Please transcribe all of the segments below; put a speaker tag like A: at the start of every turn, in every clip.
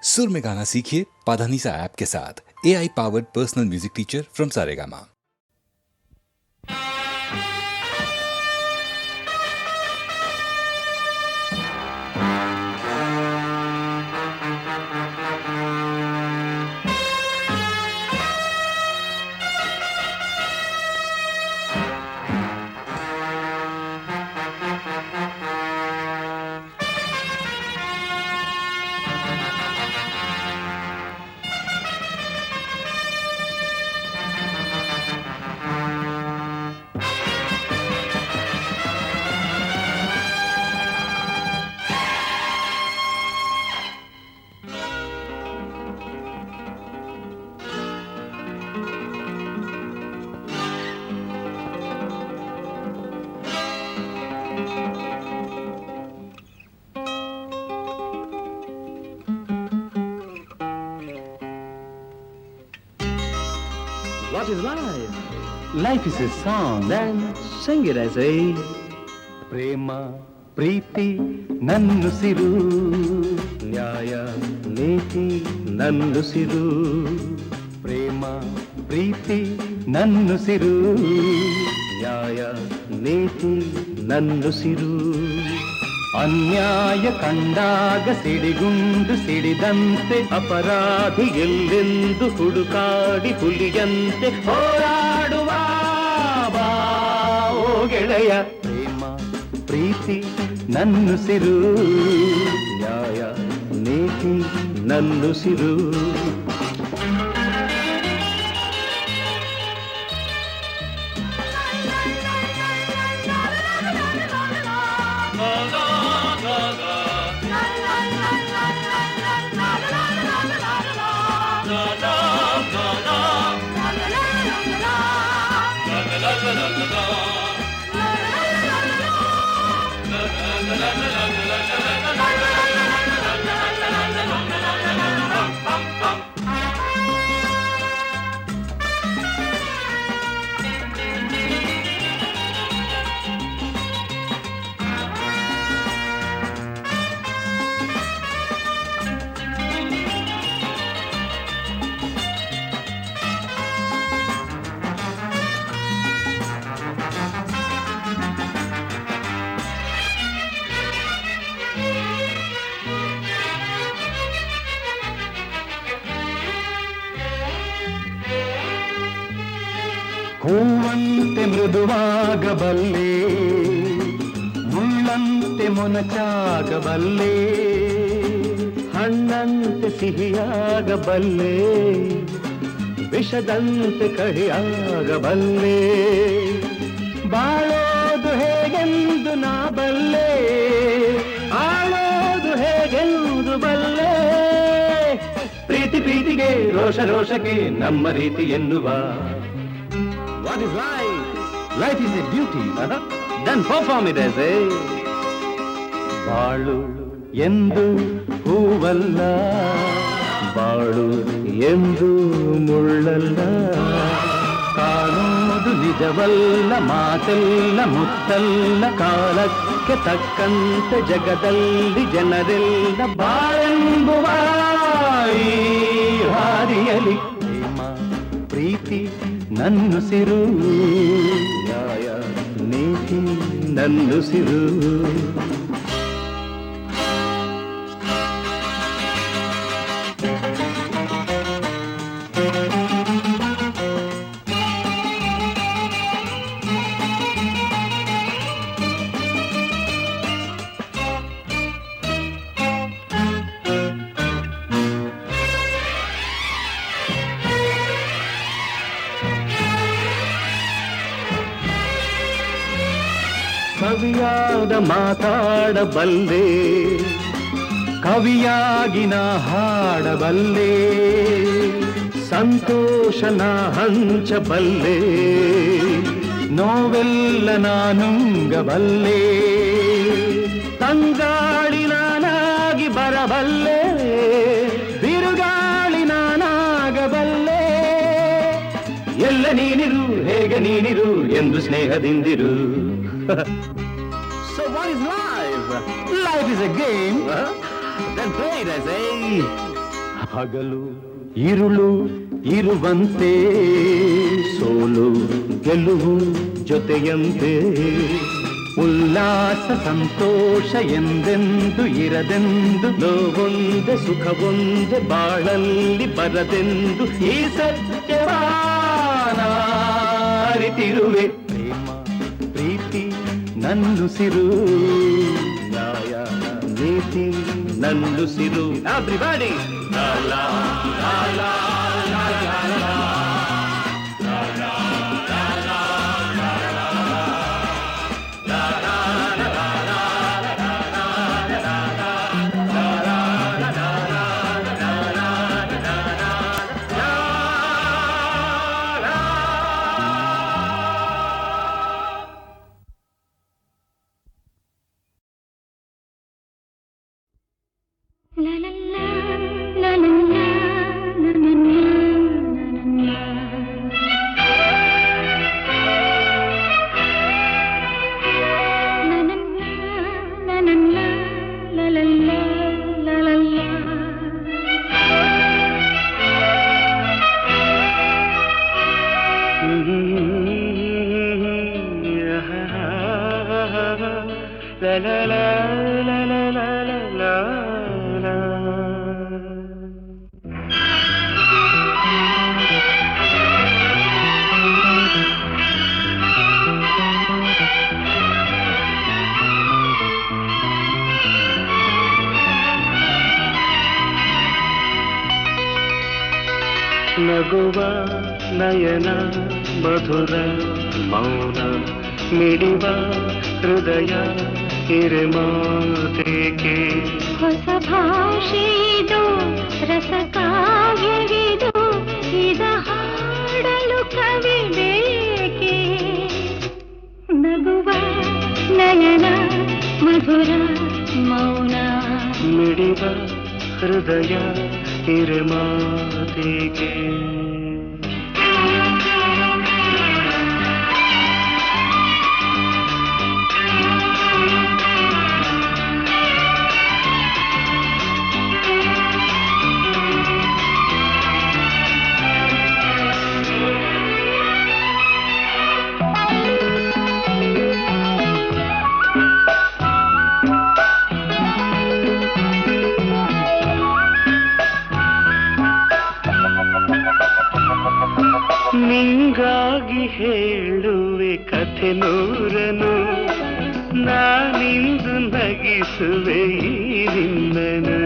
A: सुर में गाना सीखिए पाधानीसा ऐप के साथ। AI powered personal music teacher from Saregama.
B: What is life?
C: Life is a song.
B: Then sing it, I say.
C: ಪ್ರೇಮ ಪ್ರೀತಿ ನನ್ನುಸಿರು,
B: ನ್ಯಾಯ ನೀತಿ ನನ್ನುಸಿರು.
C: ಪ್ರೇಮ ಪ್ರೀತಿ ನನ್ನುಸಿರು,
B: ನ್ಯಾಯ ನೀತಿ ನನ್ನುಸಿರು.
C: ಅನ್ಯಾಯ ಕಂಡಾಗ ಸಿಡಿಗುಂಡು ಸಿಡಿದಂತೆ
B: ಅಪರಾಧಿ ಎಲ್ಲೆಂದು ಹುಡುಕಾಡಿ ಹುಲಿಯಂತೆ ಹೋರಾಡುವ ಬಾ ಓ ಗೆಳೆಯ.
C: ಪ್ರೇಮ ಪ್ರೀತಿ ನನ್ನುಸಿರು,
B: ನ್ಯಾಯ ನೀತಿ ನನ್ನುಸಿರು.
C: ಹೂವಂತೆ ಮೃದುವಾಗಬಲ್ಲೆ, ಮುಳ್ಳಂತೆ ಮೊನಚಾಗಬಲ್ಲೆ,
B: ಹಣ್ಣಂತೆ ಸಿಹಿಯಾಗಬಲ್ಲೆ, ವಿಷದಂತೆ ಕಹಿಯಾಗಬಲ್ಲೆ. ಬಾಳೋದು ಹೇಗೆಂದು ನಾ ಬಲ್ಲೆ, ಆಳೋದು ಹೇಗೆಂದು ಬಲ್ಲೆ. ಪ್ರೀತಿ ಪ್ರೀತಿಗೆ ರೋಷ ರೋಷಕ್ಕೆ ನಮ್ಮ ರೀತಿ ಎನ್ನುವ. What is life?
C: life is a duty.
B: Then perform it as a.
C: ಬಾಳು ಎಂದು ಹೂವಲ್ಲ,
B: ಬಾಳು ಎಂದು ಮುಳ್ಳಲ್ಲ,
C: ಕಾಣುವುದು ನಿಜವಲ್ಲ, ಮಾತೆಲ್ಲ ಮುತ್ತಲ್ಲ,
B: ಕಾಲಕ್ಕೆ ತಕ್ಕಂತೆ ಜಗದಲ್ಲಿ ಜನರೆಲ್ಲ ಬಾಳೆಂಬುವ ಈ ಹಾದಿಯಲಿ.
C: ಪ್ರೇಮ ಪ್ರೀತಿ ನನ್ನುಸಿರು,
B: ನ್ಯಾಯ ನೀತಿ ನನ್ನುಸಿರು. ಕವಿಯಾದ ಮಾತಾಡಬಲ್ಲೆ,
C: ಕವಿಯಾಗಿ ನಾ ಹಾಡಬಲ್ಲೆ,
B: ಸಂತೋಷನ ಹಂಚಬಲ್ಲೆ,
C: ನೋವೆಲ್ಲ ನಾನುಂಗಬಲ್ಲೆ,
B: ತಂಗಾಳಿ ನಾನಾಗಿ ಬರಬಲ್ಲೆ, ಬಿರುಗಾಳಿ ನಾನಾಗಬಲ್ಲೆ. ಎಲ್ಲ ನೀನಿರು ಹೇಗೆ ನೀನಿರು ಎಂದು ಸ್ನೇಹದಿಂದಿರು.
C: So what is life? Life is a game.
B: Then play it, I say.
C: ಹಗಲು ಇರುಳು ಇರುವಂತೆ ಸೋಲು ಗೆಲುವು ಜೊತೆಯಂತೆ ಉಲ್ಲಾಸ ಸಂತೋಷ ಎಂದೆಂದು ಇರದೆಂದು
B: ನೋವೊಂದೆ ಸುಖವೊಂದೆ ಬಾಳಲ್ಲಿ ಬರದೆಂದು ಈ ಸತ್ಯವಾನ ಅರಿತಿರುವೆ.
C: ಪ್ರೇಮ ಪ್ರೀತಿ ನನ್ನುಸಿರು
B: ನ್ಯಾಯ ನೀತಿ ನನ್ನುಸಿರು. ಎವ್ರಿಬಡಿ
C: ನಗುವ ನಯನ ಮಧುರ ಮೌನ ಮಿಡಿವ ಹೃದಯ ಹಿರಿಮಾತೇಕೆ
D: ಹೊಸ ಭಾಷೆಯಿದು ರಸ ಕಾವ್ಯವಿದು ಇದ ಹಾಡಲು ಕವಿ ಬೇಕೆ ನಗುವ ನಯನ ಮಧುರ ಮೌನ
C: ಮಿಡಿವ ಹೃದಯ ಹಿರಿಮಾತೇಕೆ ನಿಂಗಾಗಿ ಹೇಳುವೆ ಕಥೆ ನೂರನು ನಾನಿಂದು ನಗಿಸುವೆ ಈ ನಿನ್ನನು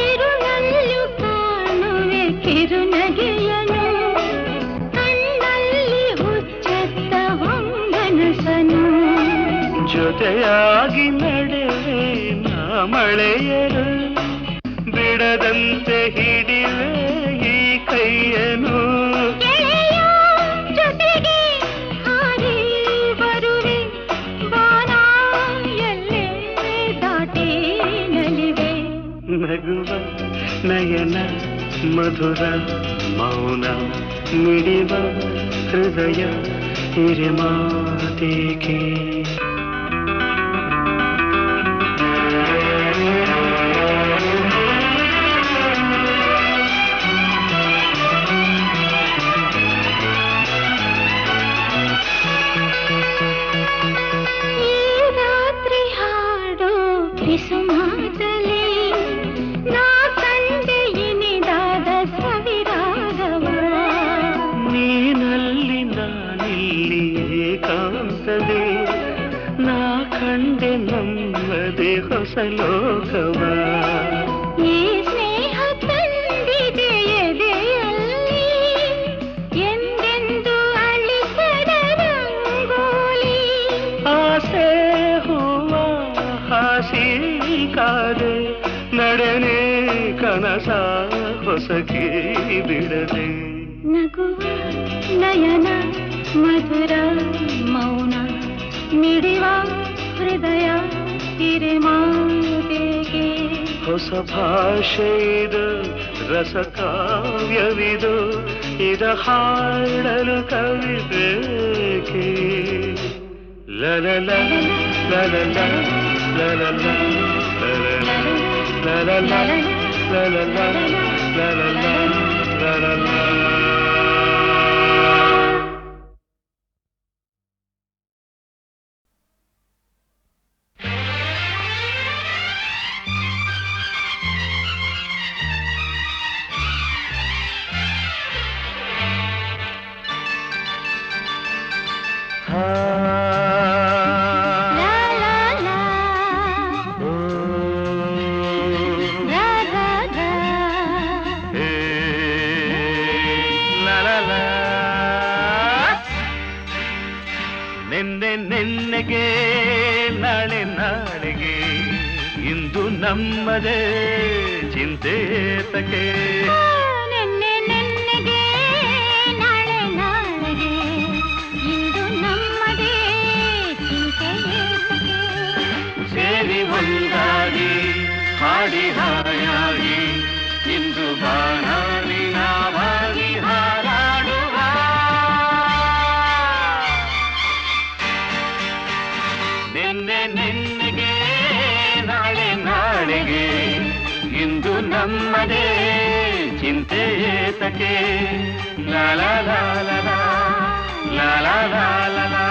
D: ಇರುಳಲ್ಲೂ ಕಾಣುವೆ ಕಿರುನಗೆಯನು ಕಣ್ಣಲ್ಲಿ ಹುಚ್ಚೆತ್ತ ಹೊಂಗನಸನು
C: ಜೊತೆಯಾಗಿ ನಡೆವೆ ನಾ ಮಳೆಯರು ಬಿಡದಂತೆ ಹಿಡಿವೆ ಈ ಕೈಯನು
D: ಜೊತೆಗೆ ಹಾರಿ ಬರುವೆ ಬಾನ ಎಲ್ಲೇ ದಾಟಿ ನಲಿವೆ
C: ನಗುವ ನಯನ ಮಧುರ ಮೌನ ಮಿಡಿವ ಹೃದಯ ಹಿರಿಮಾತೇಕೆ
D: ಸುಮಾತಲಿ ನಾ ಕಂಡೆ ಇನಿದಾದ ಸವಿರಾಗವ
C: ನೀನಲ್ಲಿ ನಾನಿಲ್ಲಿ ಏಕಾಂತದೆ ನಾ ಕಂಡೆ ನಮ್ಮದೆ ಹೊಸ ಲೋಕವ
D: ಈ ಸ್ನೇಹ ತಂದಿದೆ ಎದೆಯಲ್ಲಿ ಎಂದೆಂದು ಅಳಿಸದ ರಂಗೋಲಿ
C: ಆಸೆ ಹೂವ ಹಾಸಿ ಕಾದೆ ನಡೆನೆ ಕನಸ ಹೊಸಕಿ ಬಿಡದೆ
D: ನಗುವ ನಯನ ಮಧುರ ಮೌನ ಮಿಡಿವ ಹೃದಯ ಹಿರಿಮಾತೆಗೆ
C: ಹೊಸ ಭಾಷೆಯಿದು ರಸ ಕಾವ್ಯವಿದು ಇದ ಹಾಡಲು ಕವಿ ಬೇಕೆ ಲಲಲ ಲಲಲ ಲಲಲ ಲಲಲ ಲಲಲ la la la la la la la la.
B: ನೆನ್ನೆಗೆ ನಾಳೆ ನಾಳೆಗೆ ಇಂದು ನಮ್ಮದೇ ಚಿಂತೆ ತಕೆ.
D: ನೆನ್ನೆ ನೆನ್ನೆಗೆ ನಾಳೆ ನಾಳೆಗೆ ಇಂದು ನಮ್ಮದೇ ಚಿಂತೆ
B: ಸೇರಿ ಒಂದಾಗಿ ಹಾಡಿ ಹಾಯಾಗಿ ಇಂದು ಬಾನಾಡಿ ನಾವಾಗಿ ಹಾರಾಡುವ. ನೆನ್ನೆ ನೆನ್ನೆಗೆ ನಾಳೆ ನಾಳೆಗೆ ಇಂದು ನಮ್ಮದೇ ಚಿಂತೆ ತಕೆ. ಲಾ ಲಾ ಲಾ ಲಾ ಲಾ ಲಾ ಲಾ ಲಾ ಲಾ ಲಾ.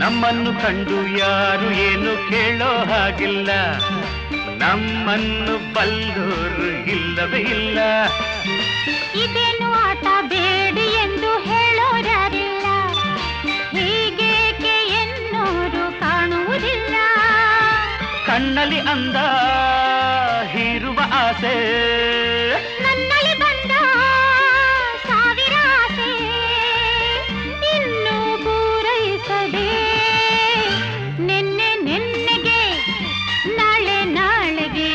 B: ನಮ್ಮನ್ನು ಕಂಡು ಯಾರು ಏನು ಕೇಳೋ ಹಾಗಿಲ್ಲ, ನಮ್ಮನ್ನು ಬಲ್ಲೋರು ಇಲ್ಲವೇ ಇಲ್ಲ.
D: ಇದೇನು ಆಟ ಬೇಡಿ ಎಂದು ಹೇಳೋರಾರಿಲ್ಲ, ಹೀಗೇಕೆ ಎನ್ನೋರು ಕಾಣುವುದಿಲ್ಲ.
B: ಕಣ್ಣಲ್ಲಿ ಅಂದ ಹೀರುವ ಆಸೆ,
D: ನನ್ನಲ್ಲಿ ಬಂದ ಸಾವಿರ ಆಸೆ ಇನ್ನೂ ಪೂರೈಸದೆ. ನೆನ್ನೆ ನೆನ್ನೆಗೆ ನಾಳೆ ನಾಳೆಗೆ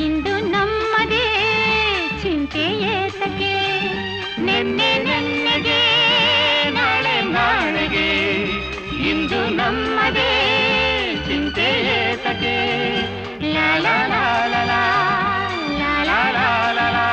D: ಇಂದು ನಮ್ಮದೇ ಚಿಂತೆ ಏತಕ್ಕೆ. ನೆನ್ನೆ ನೆನ್ನೆಗೆ ನಾಳೆ ನಾಳೆಗೆ ಇಂದು ನಮ್ಮದೇ ಚಿಂತೆ ಏತಕ್ಕೆ. ಲಾ ಲಾ ಲಾ ಲಾ ಲಾ ಲಾ ಲಾ ಲಾ ಲಾ ಲಾ.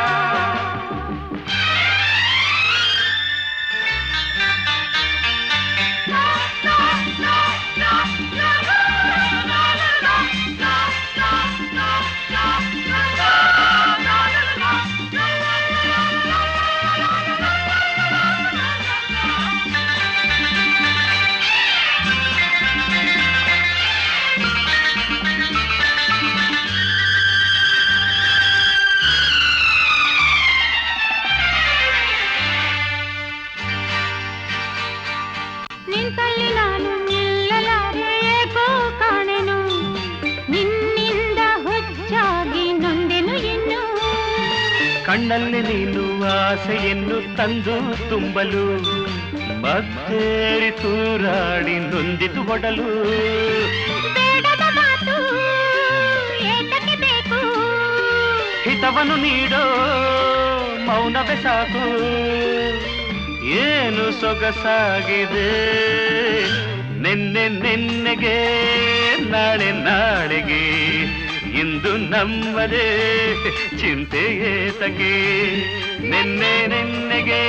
D: ನಿಂತಲ್ಲಿ ನಾನು ನಿಲ್ಲಲಾರೆ ಏಕೋ ಕಾಣೆನು, ನಿನ್ನಿಂದ ಹುಚ್ಚಾಗಿ ನೊಂದೆನು ಇನ್ನು.
B: ಕಣ್ಣಲ್ಲಿ ನೀನು ಆಸೆಯನ್ನು ತಂದು ತುಂಬಲು ಮತ್ತೇರಿ ತೂರಾಡಿ ನೊಂದಿತು ಒಡಲು.
D: ಬೇಡದ ಮಾತು ಏತಕ್ಕೆ ಬೇಕು,
B: ಹಿತವನ್ನು ನೀಡೋ ಮೌನವೇ ಸಾಕು. ಏನು ಸೊಗಸಾಗಿದೆ ನೆನ್ನೆ ನೆನ್ನೆಗೆ ನಾಳೆ ನಾಳೆಗೆ ಇಂದು ನಮ್ಮದೇ ಚಿಂತೆ ಏತಕ್ಕೆ. ನೆನ್ನೆ ನೆನ್ನೆಗೆ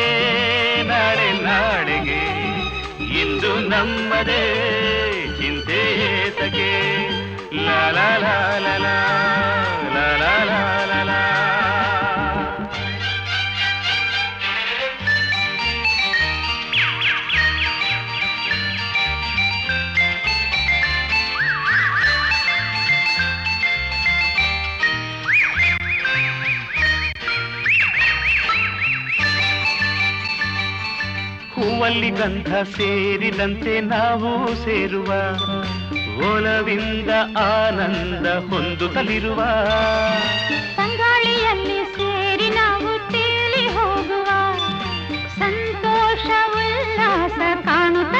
B: ನಾಳೆ ನಾಳೆಗೆ ಇಂದು ನಮ್ಮದೇ ಚಿಂತೆ ಏತಕ್ಕೆ. ಲಾ ಲಾ ಲಾ ಲಾ ಲಾ ಲಾ ಲಾ ಲಾ ಲಾ ಲಾ. ಹೂವಲ್ಲಿ ಗಂಧ ಸೇರಿದಂತೆ ನಾವು ಸೇರುವ, ಒಲವಿಂದ ಆನಂದ ಹೊಂದುತ್ತಲಿರುವ.
D: ತಂಗಾಳಿಯಲ್ಲಿ ಸೇರಿ ನಾವು ತೇಲಿ ಹೋಗುವ, ಸಂತೋಷ ಉಲ್ಲಾಸ ಕಾಣುತ್ತ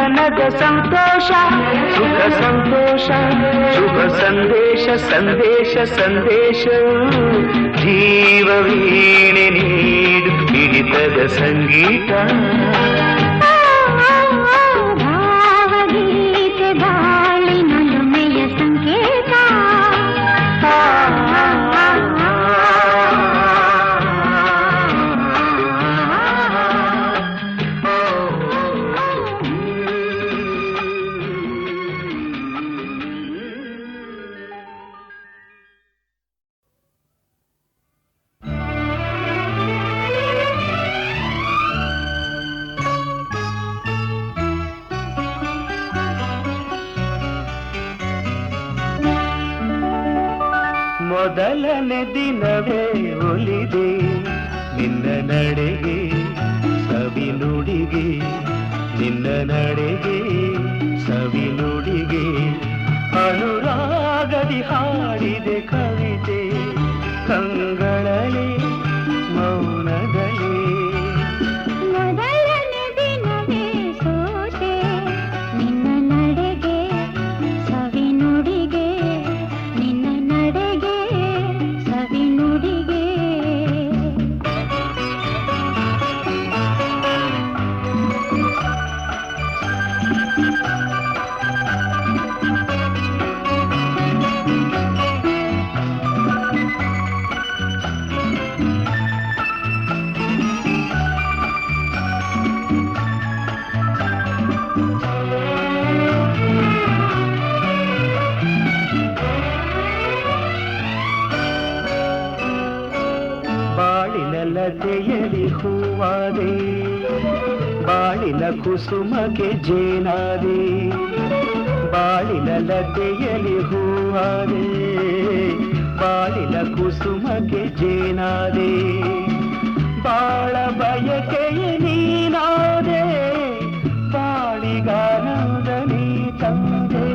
E: ಕ್ಷಣದ ಸಂತೋಷ ಸುಖ ಸಂತೋಷ ಶುಭ ಸಂದೇಶ ಸಂದೇಶ ಸಂದೇಶ ಜೀವವೀಣೆ ನೀಡು ಹಿಡಿತದ ಸಂಗೀತ
D: ಭಾವಗೀತೆ ಬಾಳಿನೊಲುಮೆಯ ಸಂಕೇತ
E: ಮೊದಲನೇ ದಿನವೇ ಒಲಿದೆ ನಿನ್ನ ನಡೆಗೆ ಸವಿ ನುಡಿಗೆ ನಿನ್ನ ನಡೆಗೆ ಸವಿ ನುಡಿಗೆ ಅನುರಾಗದಿ ಹಾಡಿದೆ ಕವಿತೆ ಕಂಗಳಲ್ಲಿ ಮೌನದಲ್ಲಿ
D: ಮೊದಲನೇ ದಿನವೇ ಸೋತೆ ನಿನ್ನ ನಡೆಗೆ ಸವಿ ನುಡಿಗೆ ನಿನ್ನ ನಡೆಗೆ ಸವಿ ನುಡಿಗೆ
E: ಲತೆಯಲಿ ಹೂವಾದೆ ಬಾಳಿನ ಕುಸುಮಗೆ ಜೇನಾದೆ ಬಾಳಿನ ಲತೆಯಲಿ ಹೂವಾದೆ ಬಾಳಿನ ಕುಸುಮಗೆ ಜೇನಾದೆ ಬಾಳ ಬಯಕೆಯ ನೀನಾದೆ ಬಾಳಿಗಾನಂದ ನೀ ತಂದೆ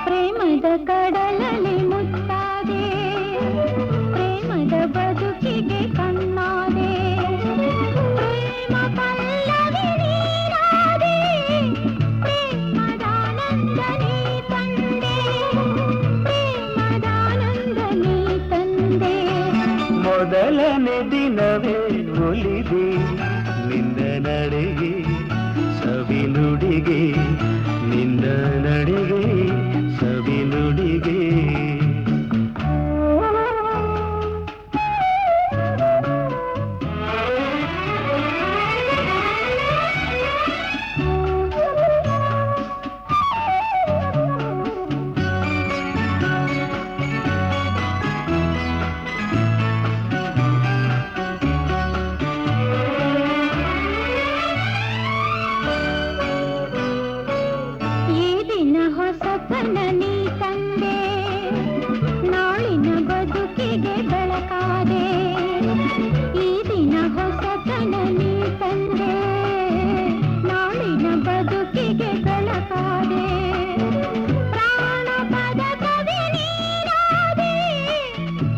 D: ಪ್ರೇಮದ ಕಡಲಲ್ಲಿ ಮುತ್ತಾದೆ ಪ್ರೇಮದ ಬದುಕಿಗೆ ಕಣ್ಣಾದೆ ಪ್ರೇಮ ಪಲ್ಲವಿ ನೀರಾದೆ ಪ್ರೇಮದಾನಂದ ನೀ ತಂದೆ ಪ್ರೇಮದಾನಂದ ನೀ ತಂದೆ
E: ಮೊದಲನೇ ದಿನವೇ ಒಲಿದೆ ನಿನ್ನ ನಡೆಗೆ ಸವಿ ನುಡಿಗೆ ನಿನ್ನ ನಡೆಗೆ ಸವಿ ನುಡಿಗೆ
D: ಹೊಸತನ ನೀ ತಂದೆ ನಾಳಿನ ಬದುಕಿಗೆ ಬೆಳಕಾದೆ ಈ ದಿನ ಹೊಸತನ ನೀ ತಂದೆ ನಾಳಿನ ಬದುಕಿಗೆ ಬೆಳಕಾದೆ ಪ್ರಾಣ ಪದ ಕವಿ ನೀನಾದೆ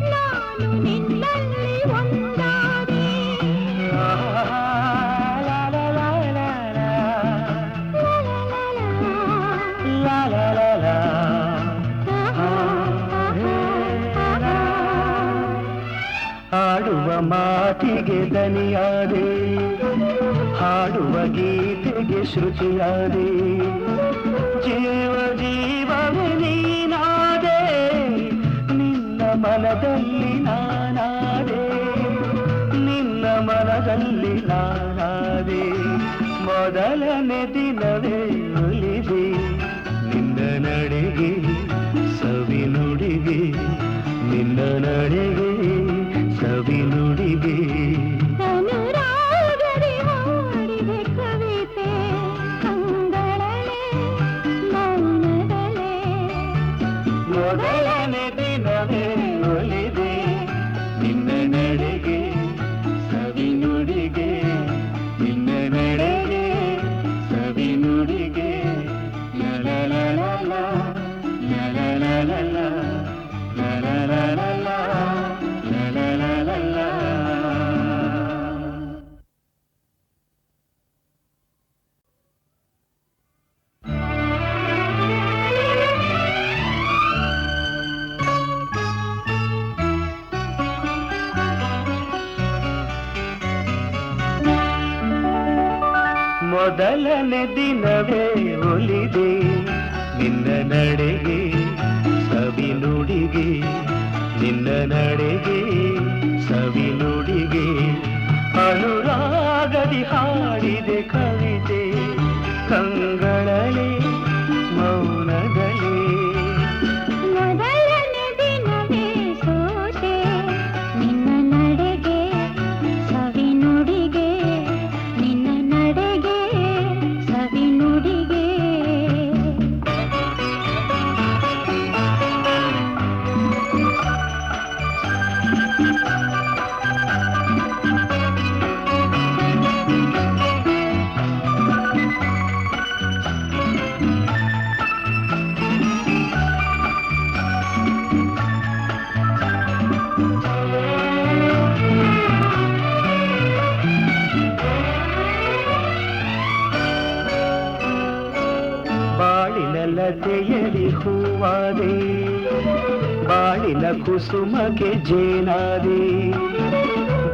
D: ನಾನು ನಿನ್ನಲ್ಲಿ ಒಂದಾದೆ
E: ಹಾಡುವ ಮಾತಿಗೆ ದನಿಯಾದೆ ಹಾಡುವ ಗೀತೆಗೆ ಶ್ರುತಿಯಾದೆ ಜೀವ ಜೀವವೇ ನೀನಾದೆ ನಿನ್ನ ಮನದಲ್ಲಿ ನಾನಾದೆ ನಿನ್ನ ಮನದಲ್ಲಿ ನಾನಾದೆ ಮೊದಲನೇ ದಿನವೇ ಒಲಿದೆ ನಿನ್ನ ನಡೆಗೆ ಸವಿ ನುಡಿಗೆ ನಿನ್ನ ನಡೆಗೆ ಸವಿ ನುಡಿಗೆ
D: ಅನುರಾಗದಿ ಹಾಡಿದೆ ಕವಿತೆ ಕಂಗಳಲೆ ಮೌನದಲೆ
E: ಮೊದಲನೇ ದಿನವೇ ಒಲಿದೆ ನಿನ್ನ ನಡೆಗೆ ಸವಿ ನುಡಿಗೆ ನಿನ್ನ ನಡೆಗೆ ಸವಿ ನುಡಿಗೆ ಲ ಲ ಲ ಲ ಲ. ಮೊದಲನೇ ದಿನವೇ ಒಲಿದೆ ನಿನ್ನ ನಡೆಗೆ ಸವಿ ನುಡಿಗೆ ನಿನ್ನ ನಡೆಗೆ ಸವಿ ನುಡಿಗೆ ಅನುರಾಗದಿ ಹಾಡಿದೆ ಕವಿತೆ ಕಂಗಳಲೆ ಮೌನಗಳೇ
D: ಮೊದಲನೇ ದಿನವೇ ಸೋತೆ ನಿನ್ನ ನಡೆಗೆ ಸವಿ ನುಡಿಗೆ ನಿನ್ನ ನಡೆಗೆ ಸವಿ ನುಡಿಗೆ
E: ಲತೆಯಲಿ ಹೂವಾದೆ ಬಾಳಿನ ಕುಸುಮಗೆ ಜೇನಾದೆ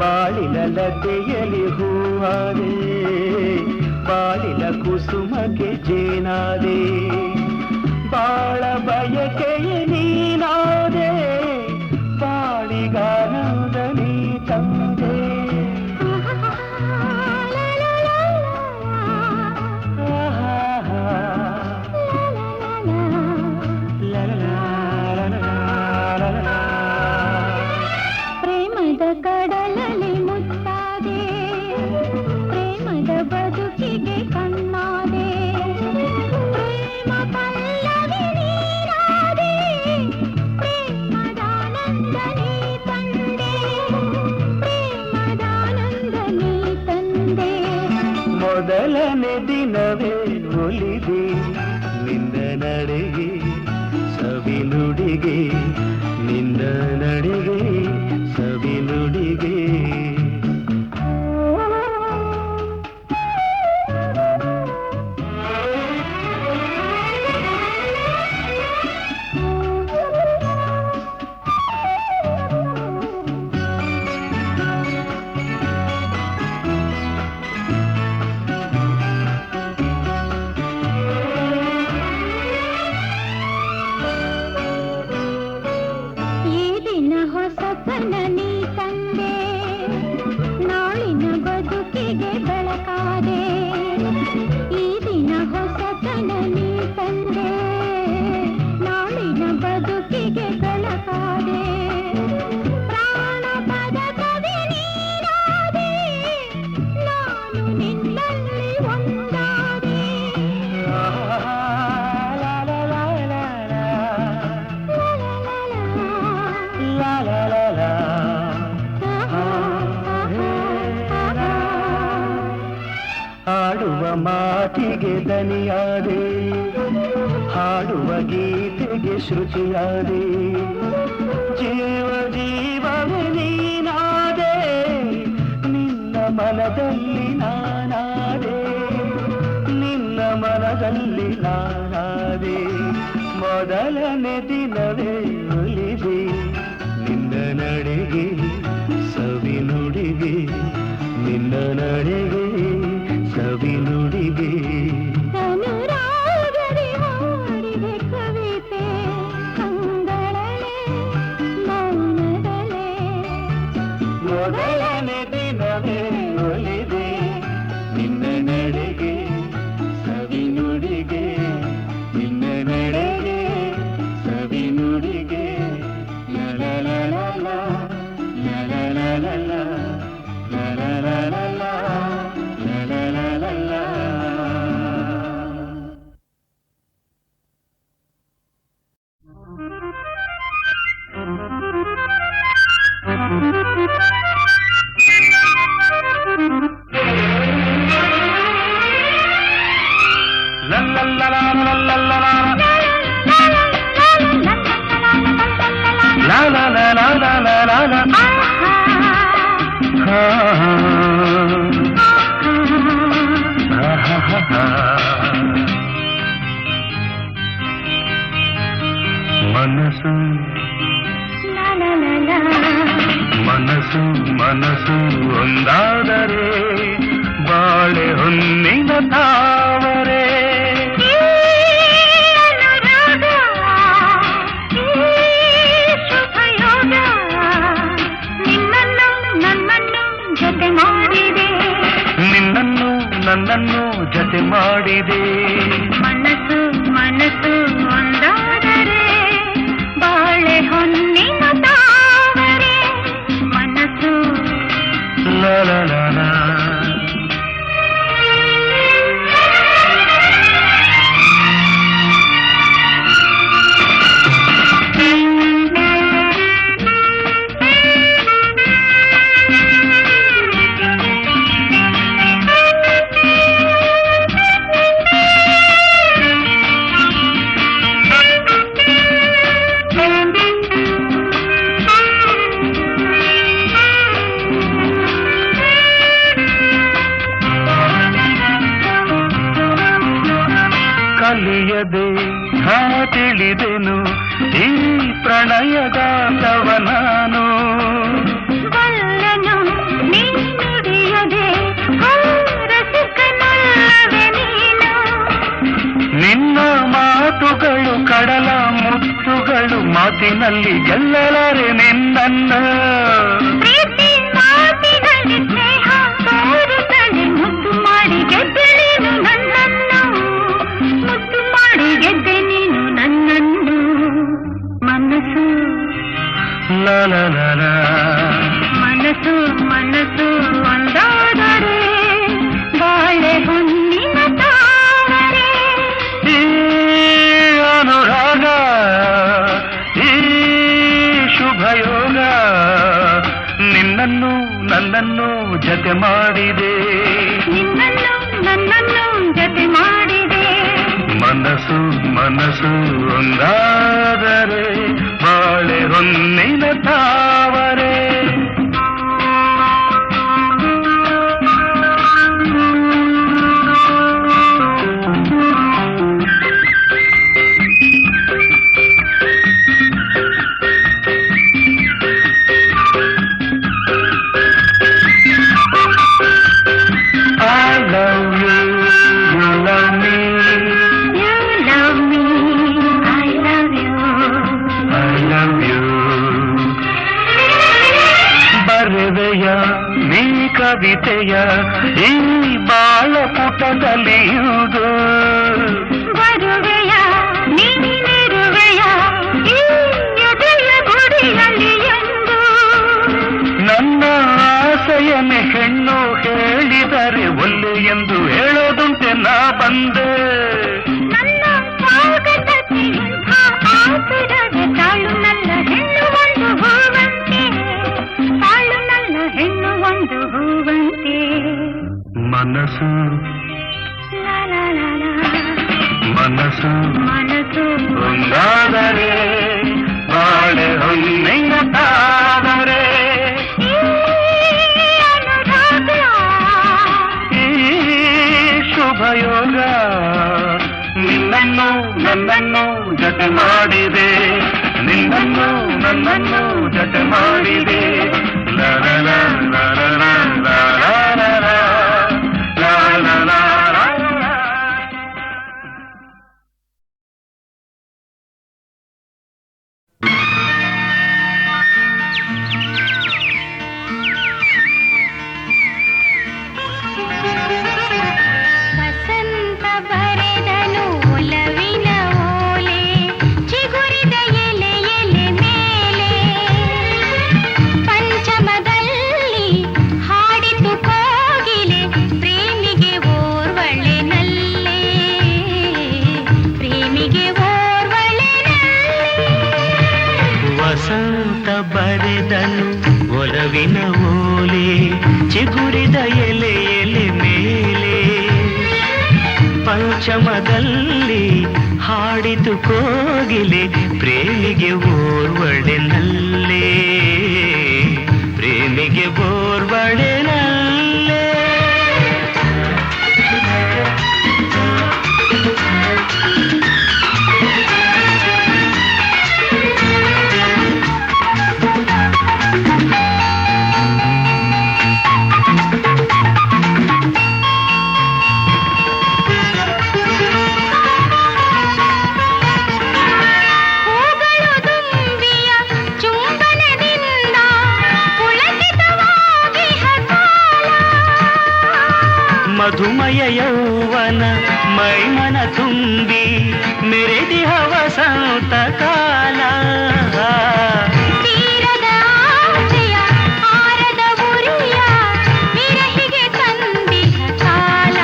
E: ಬಾಳಿನ ಲತೆಯಲಿ ಹೂವಾದೆ ಬಾಳಿನ ಕುಸುಮಗೆ ಜೇನಾದೆ ಬಾಳ ಬಯಕೆಯ ನೀನಾದೆ ಬಾಳಿಗಾನಂದ ನೀ ತಂದೆ
D: ಪ್ರೇಮದ ಕಡಲಲ್ಲಿ ಮುತ್ತಾದೆ ಪ್ರೇಮದ ಬದುಕಿಗೆ ಕಣ್ಣಾದೆ ಪ್ರೇಮ ಪಲ್ಲವಿ ನೀನಾದೆ ಪ್ರೇಮದಾನಂದ ನೀ ತಂದೆ ಪ್ರೇಮದಾನಂದ ನೀ ತಂದೆ
E: ಮೊದಲನೇ ದಿನವೇ ಒಲಿದೆ ನಿನ್ನ ನಡೆಗೆ ಸವಿ ನುಡಿಗೆ ನಿನ್ನ ನಡೆಗೆ ಸವಿ ನುಡಿಗೆ
D: ಹೊಸತನ ನೀ ತಂದೆ ನಾಳಿನ ಬದುಕಿಗೆ ಬೆಳಕಾದೆ ಈ ದಿನ ಹೊಸತನ ನೀ ತಂದೆ ನಾಳಿನ ಬದುಕಿಗೆ ಬೆಳಕಾದೆ ಪ್ರಾಣ ಪದ ಕವಿ ನೀನಾದೆ ನಾನು ನಿನ್ನಲ್ಲಿ ಒಂದಾದೆ
E: ಹಾಡುವ ಮಾತಿಗೆ ದನಿಯಾದೆ ಹಾಡುವ ಗೀತೆಗೆ ಶ್ರುತಿಯಾದೆ ಜೀವ ಜೀವವೇ ನೀನಾದೆ ನಿನ್ನ ಮನದಲ್ಲಿ ನಾನಾದೆ ನಿನ್ನ ಮನದಲ್ಲಿ ನಾನಾದೆ ಮೊದಲನೇ ದಿನವೇ ಒಲಿದೆ ನಿನ್ನ ನಡೆಗೆ ಸವಿ ನುಡಿಗೆ ನಿನ್ನ ನಡೆಗೆ ಸವಿ ನುಡಿಗೆ
D: ಅನುರಾಗದಿ ಹಾಡಿದೆ ಕವಿತೆ ಕಂಗಳಲೆ ಮೌನದಲೆ
E: ಮೊದಲನೇ ದಿನವೇ ಒಲಿದೆ ನಿನ್ನ ನಡೆಗೆ ಸವಿ ನುಡಿಗೆ ನಿನ್ನ ನಡೆಗೆ ಸವಿ ನುಡಿಗೆ ಲಲಲಲಲ ಲಲಲಲಲ ಲಲಲಲಲ ಲಲಲಲಲ ಮನಸ್ಸು ಮನಸ್ಸು ಮನಸ್ಸು ಒಂದಾದರೆ ಬಾಳೆ ಹೊನ್ನಿನ ತಾವರೆ.
D: ಈ ಅನುರಾಗ, ಈ ಶುಭಯೋಗ ನಿನ್ನನ್ನು ನನ್ನನ್ನು ಜೊತೆ ಮಾಡಿದೆ.
E: ನಿನ್ನನ್ನು ನನ್ನನ್ನು ಜೊತೆ ಮಾಡಿದೆ.
D: ಮನಸ್ಸು ಮನಸ್ಸು ಒಂದಾದರೆ ಬಾಳೆ ಹೊನ್ನಿನ ತಾವರೆ. ಮನಸ್ಸು
E: ಲಾ ಲಾ ಲಾ ಲಾ. ಕಲಿಯದೆ ತಿಳಿದೆನು ಈ ಪ್ರಣಯಗಾಂಧವ ನಾನು.
D: ಬಲ್ಲನು ನೀ ನುಡಿಯದೆ ರಸಿಕನಲ್ಲವೆ ನೀನು.
E: ನಿನ್ನ ಮಾತುಗಳು ಕಡಲ ಮುತ್ತುಗಳು, ಮಾತಿನಲ್ಲಿ ಗೆಲ್ಲಲಾರೆ ನಿನ್ನನ್ನು.
D: ಪ್ರೀತಿ ಮಾತಿನಲ್ಲಿ ಸ್ನೇಹ ತೋರುತ್ತಲೇ ಮುದ್ದು ಮಾಡಿ ಗೆದ್ದೆ ನೀನು ನನ್ನನ್ನು. ಮುದ್ದು ಮಾಡಿ ಗೆದ್ದೆ ನೀನು ನನ್ನನ್ನು. ಮನಸ್ಸು
E: ಲಾ ಲಾ ಲಾ ಲಾ.
D: ಮನಸ್ಸು ಮನಸ್ಸು ಒಂದಾದರೆ ಬಾಳೆ ಹೊನ್ನಿನ ತಾವರೆ.
E: ಈ ಅನುರಾಗ, ಈ ಶುಭಯೋಗ ನಿನ್ನನ್ನು ನನ್ನನ್ನು ಜೊತೆ ಮಾಡಿದೆ.
D: ನಿನ್ನನ್ನು ನನ್ನನ್ನು ಜೊತೆ ಮಾಡಿದೆ.
E: ಮನಸ್ಸು ಮನಸ್ಸು ಒಂದಾದರೆ ಬಾಳೆ ಹೊನ್ನಿನ ತಾವರೆ. I love you, you love me.
D: You love me, I love you.
E: I love you. ಬರೆವೆಯ ನೀ ಕವಿತೆಯ ಈ ಬಾಳ ಪುಟದಲ್ಲಿಯುವುದು.
D: ಬರುವೆಯ ನೀನಿರುವೆಯ ಈ ಎದೆಯ ಗುಡಿಯಲ್ಲಿ ಎಂದು.
E: ನನ್ನ ಆಸೆಯನ್ನೇ ಹೆಣ್ಣು ಹೇಳಿದರೆ ಒಲ್ಲೆ ಎಂದು ಹೇಳೋದುಂಟೆ ನಾ ಬಂದೆ.
D: ನನ್ನ ಸ್ವಾಗತಕ್ಕೆ ಇಂಥ ಆತುರವೇ. ತಾಳು ನನ್ನ ಹೆಣ್ಣು ಒಂದು ಹೂವಂತೆ. ತಾಳು ನನ್ನ ಹೆಣ್ಣು ಒಂದು ಹೂವಂತೆ.
E: ಮನಸ್ಸು
D: ಲಾ ಲಾ ಲಾ ಲಾ.
E: ಮನಸ್ಸು
D: ಮನಸ್ಸು
E: ಒಂದಾದರೆ ಬಾಳೆ ಹೊನ್ನಿನ ತಾವರೆ.
D: ಈ ಅನುರಾಗ,
E: ಈ ಶುಭಯೋಗ ನಿನ್ನನ್ನು ನನ್ನನ್ನು ಜೊತೆ ಮಾಡಿದೆ. ನಿನ್ನನ್ನು ನನ್ನನ್ನು ಜೊತೆ ಮಾಡಿದೆ. ಲಾ ಲಾ ಲಾ ಲಾ ಲಾ ಲಾ ಲಾ ಲಾ ಲಾ ಲಾ ಲಾ ಲಾ ಲಾ.
D: ವಸಂತ ಬರೆದನು ಒಲವಿನ ಓಲೆ. ಚಿಗುರಿದ ಎಲೆ ಎಲೆ ಮೇಲೆ ಪಂಚಮದಲ್ಲಿ ಹಾಡಿತು ಕೋಗಿಲೆ. ಪ್ರೇಮಿಗೆ ಓರ್ವಳೆ ನಲ್ಲೆ, ಪ್ರೇಮಿಗೆ ಓರ್ವಳೆ ನಲ್ಲೆ.
E: ವಸಂತ ಬರೆದನು ಒಲವಿನ ಓಲೆ, ಚಿಗುರಿದ ಎಲೆ ಎಲೆ ಮೇಲೆ ಪಂಚಮದಲ್ಲಿ ಹಾಡಿತು ಕೋಗಿಲೆ. ಪ್ರೇಮಿಗೆ ಓರ್ವಳೆ ನಲ್ಲೆ, ಪ್ರೇಮಿಗೆ ಓರ್ವಳೆ ನಲ್ಲೆ. ವಿಸ್ಮಯ ಯೌವನ ಮೈಮನ ತುಂಬಿ ಮೆರೆದಿಹ ವಸಂತ ಕಾಲ
D: ತೀರದ ಆಸೆಯ ಆರದ ಉರಿಯ ವಿರಹಿಗೆ ತಂದಿಹ ಕಾಲ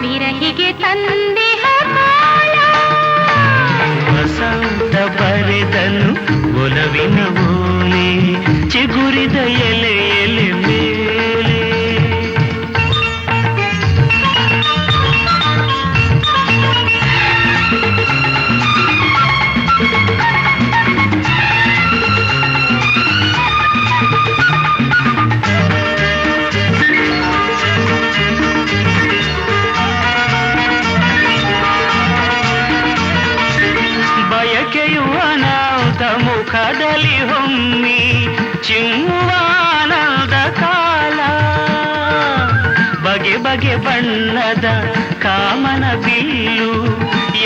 D: ವಿರಹಿಗೆ ತಂದಿಹ ಕಾಲ
E: ವಸಂತ ಬರೆದನು ಒಲವಿನ ಓಲೆ ಚಿಗುರಿದ ಎಲೆ ಎಲೆ ಮೇಲೆ ಬಯಕೆಯು ಅನಾಹುತ ಮುಖದಲ್ಲಿ ಹೊಮ್ಮಿ ಚಿಮ್ಮುವಾನದ ಕಾಲ ಬಗೆ ಬಗೆ ಬಣ್ಣದ ಕಾಮನ ಬಿಲ್ಲು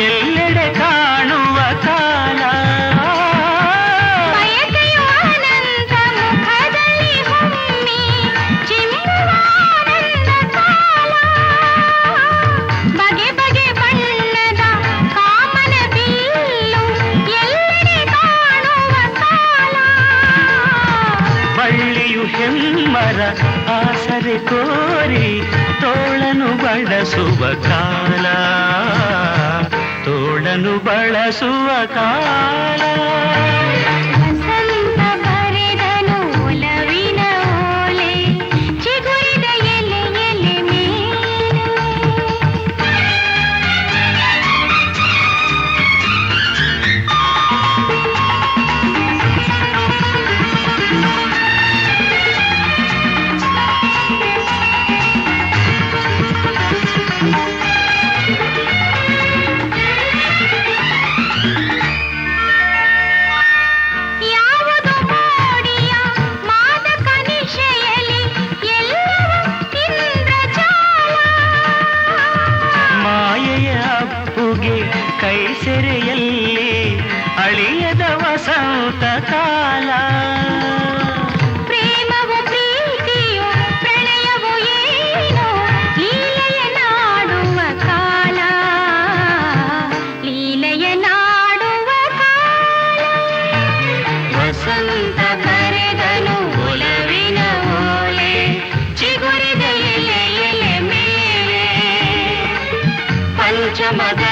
E: ಎಲ್ಲೆಡೆ ಕಾಣುವ ಕಾಲ
D: ಬಯಕೆಯು ಅನಂತ ಮುಖದಲ್ಲಿ ಹೊಮ್ಮಿ ಚಿಮ್ಮುವಾನಂದ ಕಾಲ ಬಗೆ ಬಗೆ ಬಣ್ಣದ ಕಾಮನ ಬಿಲ್ಲು ಎಲ್ಲೆಡೆ ಕಾಣುವ ಕಾಲ
E: ಬಳ್ಳಿಯು ಹೆಮ್ಮರ ಆಸರೆ ಕೋರಿ ತೋಳನು ಬಳಸುವ ಕಾಲ ತೋಳನು ಬಳಸುವ ಕಾಲ
D: ವಸಂತ ಬರೆದನು ಒಲವಿನ ಓಲೆ ಚಿಗುರಿದ ಎಲೆ ಎಲೆ ಮೇಲೆ ಯಾವುದು ಮೋಡಿಯ ಮಾದಕ ನಿಶೆಯಲಿ ಎಲ್ಲವೂ ಇಂದ್ರಜಾಲ
E: ಮಾಯೆಯ ಅಪ್ಪುಗೆ ಕೈ ಸೆರೆಯಲ್ಲಿ ಅಳಿಯದ ವಸಂತ ಕಾಲ
D: ಪ್ರೇಮವು ಪ್ರೀತಿಯು ಪ್ರಣಯವು ಏನು ಲೀಲೆಯ ನಾಡುವ ಕಾಲ ಲೀಲೆಯ ನಾಡುವ ಕಾಲ ವಸಂತ ಬರೆದನು ಒಲವಿನ ಓಲೆ ಚಿಗುರಿದ ಎಲೆ ಎಲೆ ಮೇಲೆ ಪಂಚಮದ